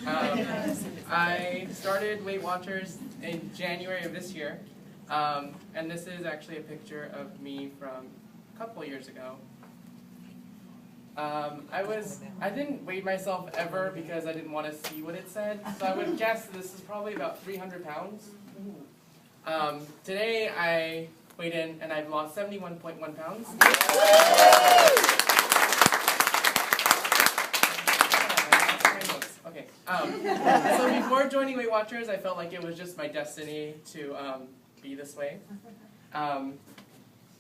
I started Weight Watchers in January of this year, and this is actually a picture of me from a couple years ago. I didn't weigh myself ever because I didn't want to see what it said, so I would guess this is probably about 300 pounds. Today I weighed in and I've lost 71.1 pounds. Okay. So before joining Weight Watchers, I felt like it was just my destiny to be this way. And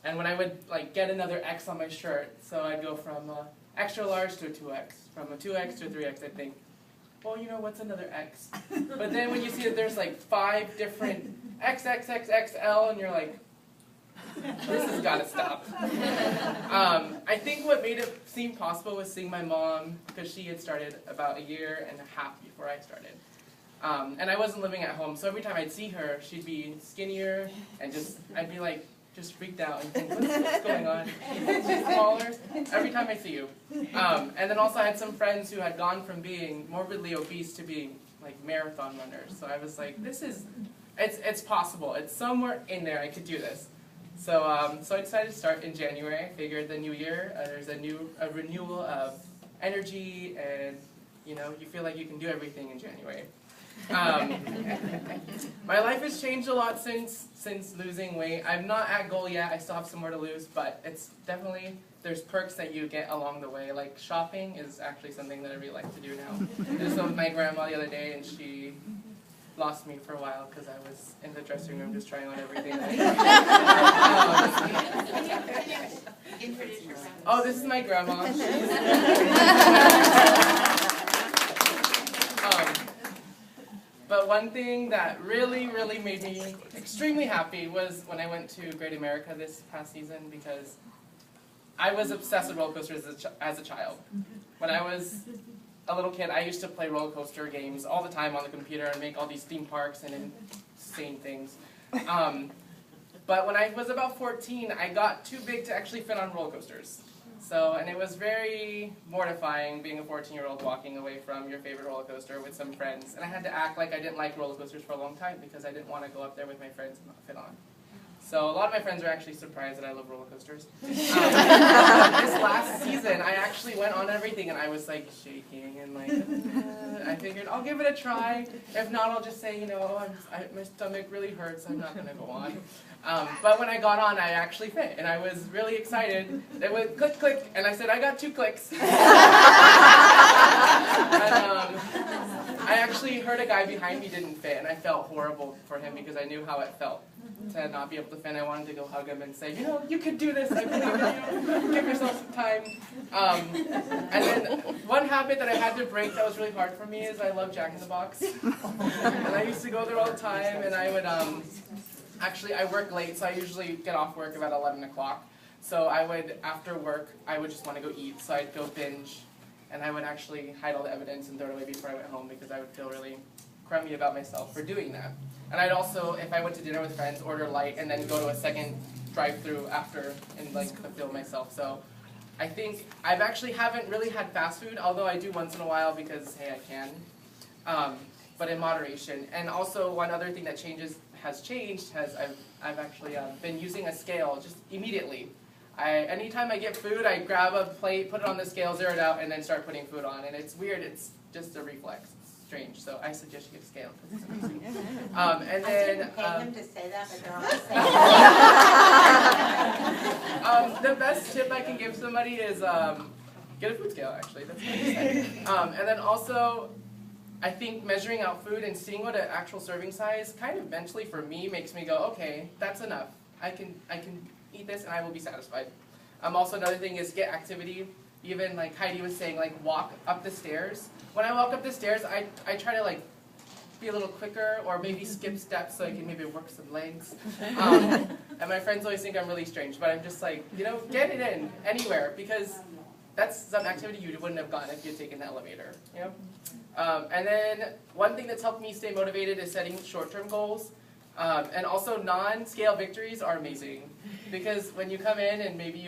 when I would get another X on my shirt, so I'd go from extra large to a 2X, from a 2X to a 3X, I'd think, well, you know, what's another X? But then when you see that there's 5 different XXXXL, and you're like, this has got to stop. I think what made it seem possible was seeing my mom, because she had started about 1.5 years before I started. And I wasn't living at home, so every time I'd see her, she'd be skinnier, and I'd be just freaked out and think, what's going on? She's smaller every time I see you. And then also I had some friends who had gone from being morbidly obese to being marathon runners. So I was like, it's possible. It's somewhere in there. I could do this. So so I decided to start in January. I figured the new year, there's a renewal of energy, and you feel like you can do everything in January. My life has changed a lot since losing weight. I'm not at goal yet. I still have some more to lose, but it's definitely, there's perks that you get along the way. Like shopping is actually something that I really like to do now. I did some with my grandma the other day, and she lost me for a while because I was in the dressing room just trying on everything. Introduce yourself. Oh, this is my grandma. But one thing that really, really made me extremely happy was when I went to Great America this past season, because I was obsessed with roller coasters as a child. When I was a little kid, I used to play roller coaster games all the time on the computer and make all these theme parks and insane things. But when I was about 14, I got too big to actually fit on roller coasters. And it was very mortifying being a 14-year-old walking away from your favorite roller coaster with some friends. And I had to act like I didn't like roller coasters for a long time because I didn't want to go up there with my friends and not fit on. So a lot of my friends are actually surprised that I love roller coasters. This last season, I actually went on everything, and I was shaking and I figured I'll give it a try. If not, I'll just say, my stomach really hurts. I'm not going to go on. But when I got on, I actually fit, and I was really excited. It went click, click, and I said, I got 2 clicks. And I actually heard a guy behind me didn't fit, and I felt horrible for him because I knew how it felt to not be able to fit. I wanted to go hug him and say, you could do this. I believe in you. Give yourself some time. And then one habit that I had to break that was really hard for me is I love Jack in the Box. And I used to go there all the time, and I would, actually, I work late, so I usually get off work about 11 o'clock. So after work, I would just want to go eat, so I'd go binge. And I would actually hide all the evidence and throw it away before I went home because I would feel really crummy about myself for doing that. And I'd also, if I went to dinner with friends, order light and then go to a second drive-through after and fulfill myself. So I think I haven't really had fast food, although I do once in a while because, hey, I can. But in moderation. And also one other thing that has changed I've actually been using a scale just immediately. Anytime I get food, I grab a plate, put it on the scale, zero it out, and then start putting food on. And it's weird. It's just a reflex. It's strange. So I suggest you get a scale because it's amazing. And then I didn't pay them to say that, but they're all saying the best tip I can give somebody is get a food scale. Actually, that's what I say. And then also, I think measuring out food and seeing what an actual serving size kind of mentally for me makes me go, okay, that's enough. I can eat this and I will be satisfied. Also another thing is get activity. Even like Heidi was saying, walk up the stairs. When I walk up the stairs, I try to be a little quicker or maybe skip steps so I can maybe work some legs. And my friends always think I'm really strange, but I'm just get it in anywhere because that's some activity you wouldn't have gotten if you'd taken the elevator. And then one thing that's helped me stay motivated is setting short-term goals. And also non-scale victories are amazing because when you come in and maybe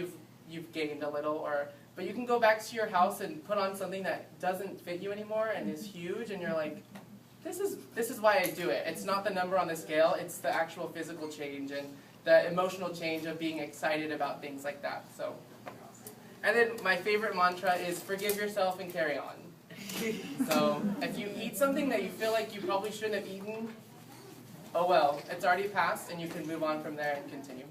you've gained a little or But you can go back to your house and put on something that doesn't fit you anymore and is huge, and you're like, this is why I do it. It's not the number on the scale, it's the actual physical change and the emotional change of being excited about things like that. So, and then my favorite mantra is forgive yourself and carry on. So if you eat something that you feel like you probably shouldn't have eaten, oh well, it's already passed and you can move on from there and continue.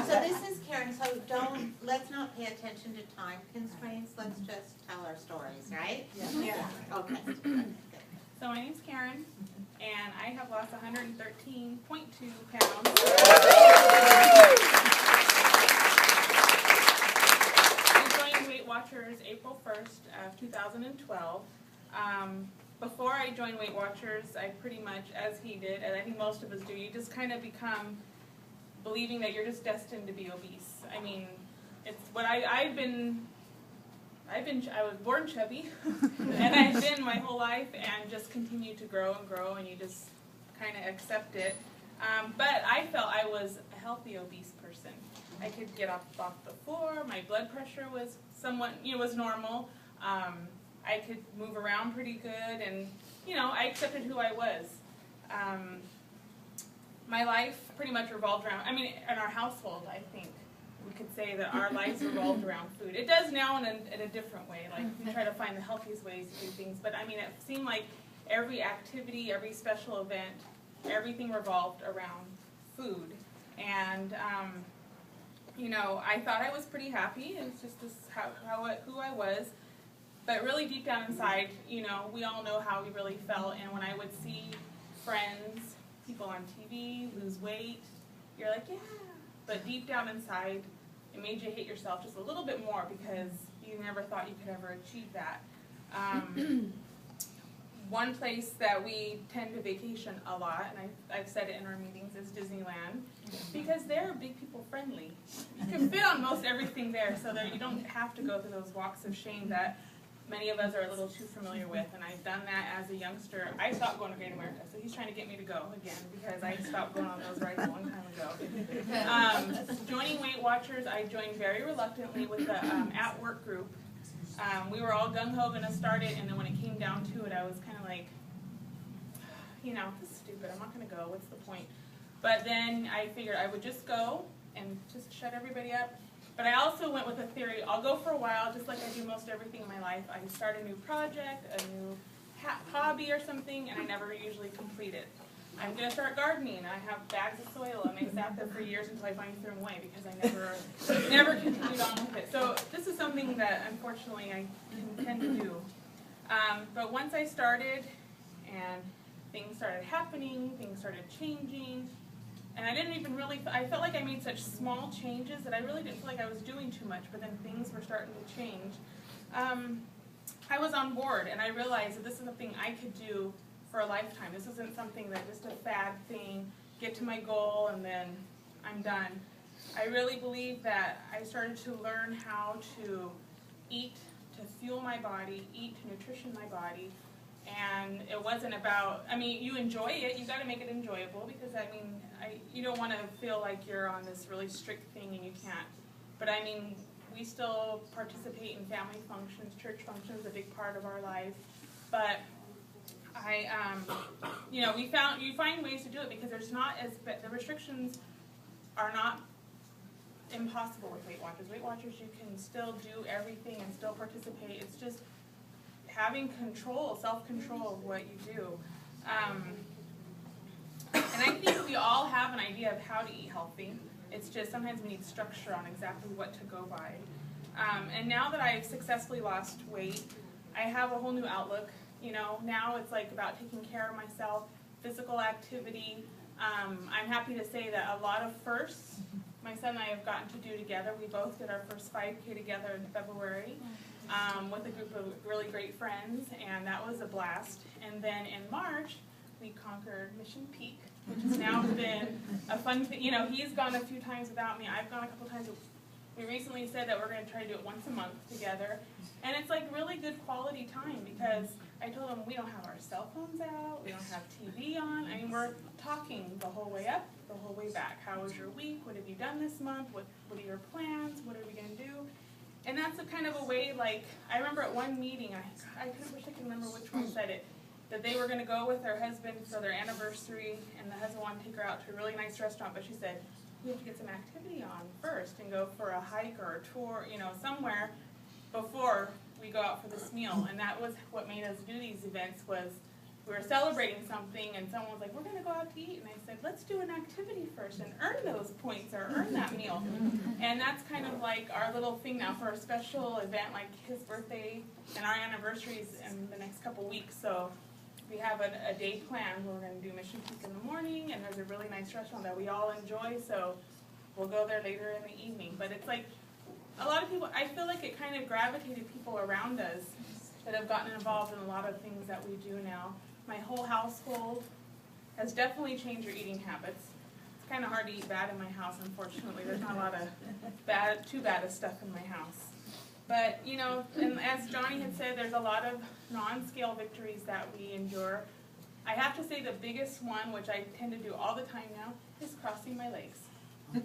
So this is Karen, so let's not pay attention to time constraints, let's just tell our stories, right? Yeah. Okay. So my name's Karen, and I have lost 113.2 pounds. I joined Weight Watchers April 1st of 2012. Before I joined Weight Watchers, I pretty much, as he did, and I think most of us do, you just kind of become believing that you're just destined to be obese. I mean, it's what I was born chubby, and I've been my whole life, and just continue to grow and grow, and you just kind of accept it. But I felt I was a healthy obese person. I could get off the floor. My blood pressure was somewhat, was normal. I could move around pretty good, and I accepted who I was. My life pretty much revolved around, in our household, I think we could say that our lives revolved around food. It does now in a different way, like we try to find the healthiest ways to do things, but it seemed like every activity, every special event, everything revolved around food. And, I thought I was pretty happy. It was just who I was. But really deep down inside, we all know how we really felt, and when I would see friends, people on TV lose weight, you're like, yeah. But deep down inside, it made you hate yourself just a little bit more because you never thought you could ever achieve that. One place that we tend to vacation a lot, and I've said it in our meetings, is Disneyland, because they're big people friendly. You can fit on most everything there, so that you don't have to go through those walks of shame that many of us are a little too familiar with, and I've done that as a youngster. I stopped going to Great America, so he's trying to get me to go again because I stopped going on those rides a long time ago. Joining Weight Watchers, I joined very reluctantly with the at-work group. We were all gung-ho going to start it, and then when it came down to it, I was kind of like, this is stupid, I'm not going to go, what's the point? But then I figured I would just go and just shut everybody up. But I also went with a theory, I'll go for a while, just like I do most everything in my life. I start a new project, a new hobby or something, and I never usually complete it. I'm going to start gardening. I have bags of soil, and I sat there for years until I finally threw them away because I never continued on with it. So this is something that, unfortunately, I tend to do. But once I started, and things started happening, things started changing, and I felt like I made such small changes that I really didn't feel like I was doing too much, but then things were starting to change. I was on board, and I realized that this is something I could do for a lifetime. This isn't something that just a fad thing, get to my goal, and then I'm done. I really believe that I started to learn how to eat to fuel my body, eat to nutrition my body, and it wasn't about, you enjoy it, you got to make it enjoyable, because you don't want to feel like you're on this really strict thing and you can't. But we still participate in family functions, church functions is a big part of our life. But you find ways to do it because the restrictions are not impossible with Weight Watchers. Weight Watchers, you can still do everything and still participate. It's just having control, self-control of what you do. And I think we all have an idea of how to eat healthy. It's just sometimes we need structure on exactly what to go by. And now that I've successfully lost weight, I have a whole new outlook. Now it's like about taking care of myself, physical activity. I'm happy to say that a lot of firsts my son and I have gotten to do together. We both did our first 5K together in February with a group of really great friends, and that was a blast. And then in March, we conquered Mission Peak, which has now been a fun thing. He's gone a few times without me. I've gone a couple times. We recently said that we're going to try to do it once a month together. And it's like really good quality time because I told them we don't have our cell phones out, we don't have TV on. I mean, we're talking the whole way up, the whole way back. How was your week? What have you done this month? What are your plans? What are we going to do? And that's a kind of a way, like, I remember at one meeting, I wish I could remember which one said it, that they were going to go with their husband for their anniversary, and the husband wanted to take her out to a really nice restaurant, but she said, we have to get some activity on first and go for a hike or a tour, you know, somewhere before we go out for this meal. And that was what made us do these events, was we were celebrating something and someone was like, we're going to go out to eat. And I said, let's do an activity first and earn those points or earn that meal. And that's kind of like our little thing now for a special event like his birthday and our anniversaries in the next couple weeks. So we have a day planned where we're going to do Mission Peak in the morning, and there's a really nice restaurant that we all enjoy, so we'll go there later in the evening. But it's like, a lot of people, I feel like it kind of gravitated people around us that have gotten involved in a lot of things that we do now. My whole household has definitely changed your eating habits. It's kind of hard to eat bad in my house, unfortunately. There's not a lot of too bad of stuff in my house. But, you know, and as Johnny had said, there's a lot of non-scale victories that we endure. I have to say the biggest one, which I tend to do all the time now, is crossing my legs. You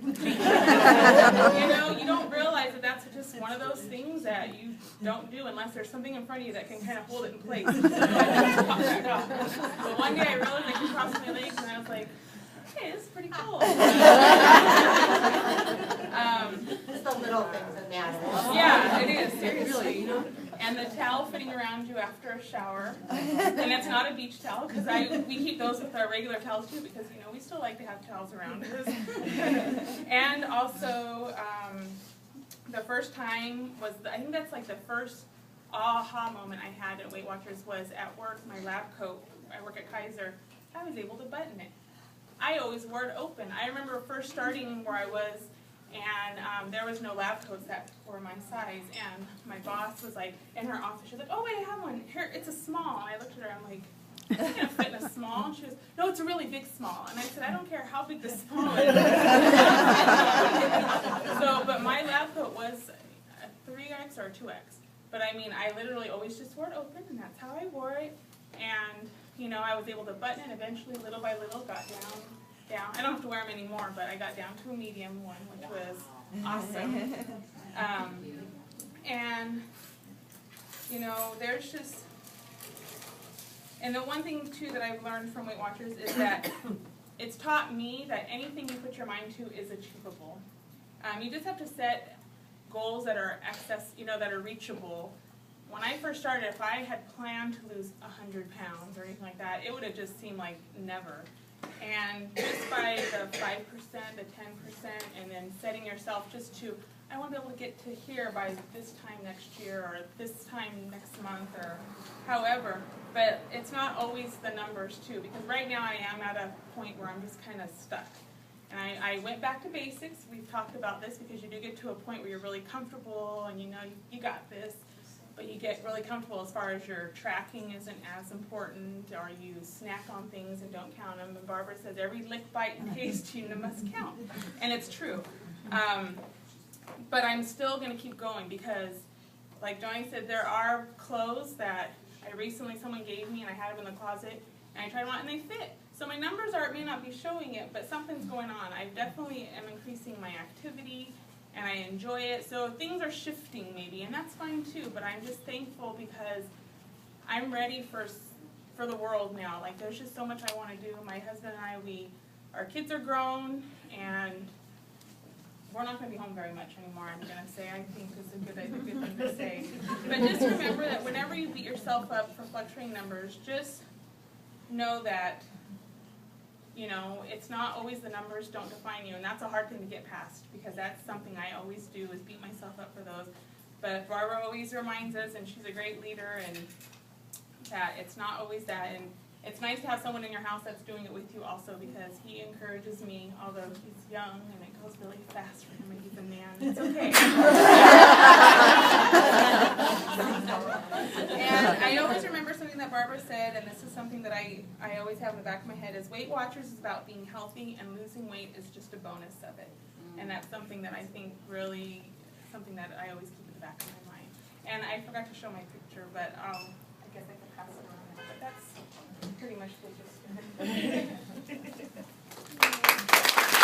know, you don't realize that that's just one of those things that you don't do unless there's something in front of you that can kind of hold it in place. So I just pop back off. But one day I realized I could cross my legs, and I was like, hey, this is pretty cool. It's the little things that matter. Yeah, it is, seriously. And the towel fitting around you after a shower. And it's not a beach towel, because we keep those with our regular towels too, because, you know, we still like to have towels around us. And also, the first time was, I think that's like the first aha moment I had at Weight Watchers was at work, my lab coat. I work at Kaiser. I was able to button it. I always wore it open. I remember first starting where I was, and there was no lab coats that were my size, and my boss was like, in her office, she was like, oh wait, I have one, here, it's a small, and I looked at her, I'm like, it's gonna fit in a small, and she goes, no, it's a really big small, and I said, I don't care how big the small is. So, but my lab coat was a 3X or a 2X, but I mean, I literally always just wore it open, and that's how I wore it, and, you know, I was able to button it eventually, little by little, got down. I don't have to wear them anymore, but I got down to a medium one, which was awesome. And, you know, there's just, and the one thing, too, that I've learned from Weight Watchers is that it's taught me that anything you put your mind to is achievable. You just have to set goals that are that are reachable. When I first started, if I had planned to lose 100 pounds or anything like that, it would have just seemed like never. And just by the 5%, the 10%, and then setting yourself just to, I want to be able to get to here by this time next year or this time next month or however. But it's not always the numbers too, because right now I am at a point where I'm just kind of stuck. And I went back to basics. We've talked about this because you do get to a point where you're really comfortable and you know you got this. But you get really comfortable as far as your tracking isn't as important, or you snack on things and don't count them. And Barbara says every lick, bite, and taste you must count. And it's true. But I'm still going to keep going because, like Johnny said, there are clothes that someone gave me and I had them in the closet, and I tried them on and they fit. So my numbers may not be showing it, but something's going on. I definitely am increasing my activity, and I enjoy it. So things are shifting maybe, and that's fine too, but I'm just thankful because I'm ready for the world now. Like, there's just so much I want to do. My husband and I, our kids are grown, and we're not going to be home very much anymore, I'm going to say. I think is a good thing to say. But just remember that whenever you beat yourself up for fluctuating numbers, just know that, you know, it's not always the numbers don't define you, and that's a hard thing to get past because that's something I always do is beat myself up for those. But Barbara always reminds us, and she's a great leader, and that it's not always that. And it's nice to have someone in your house that's doing it with you also because he encourages me, although he's young and it goes really fast for him and he's a man. It's okay. And I always remember something that Barbara said, and this is something that I always have in the back of my head, is Weight Watchers is about being healthy and losing weight is just a bonus of it. And that's something that I think really, something that I always keep in the back of my mind. And I forgot to show my picture, but I guess I can pass it around. But that's pretty much the gist of it.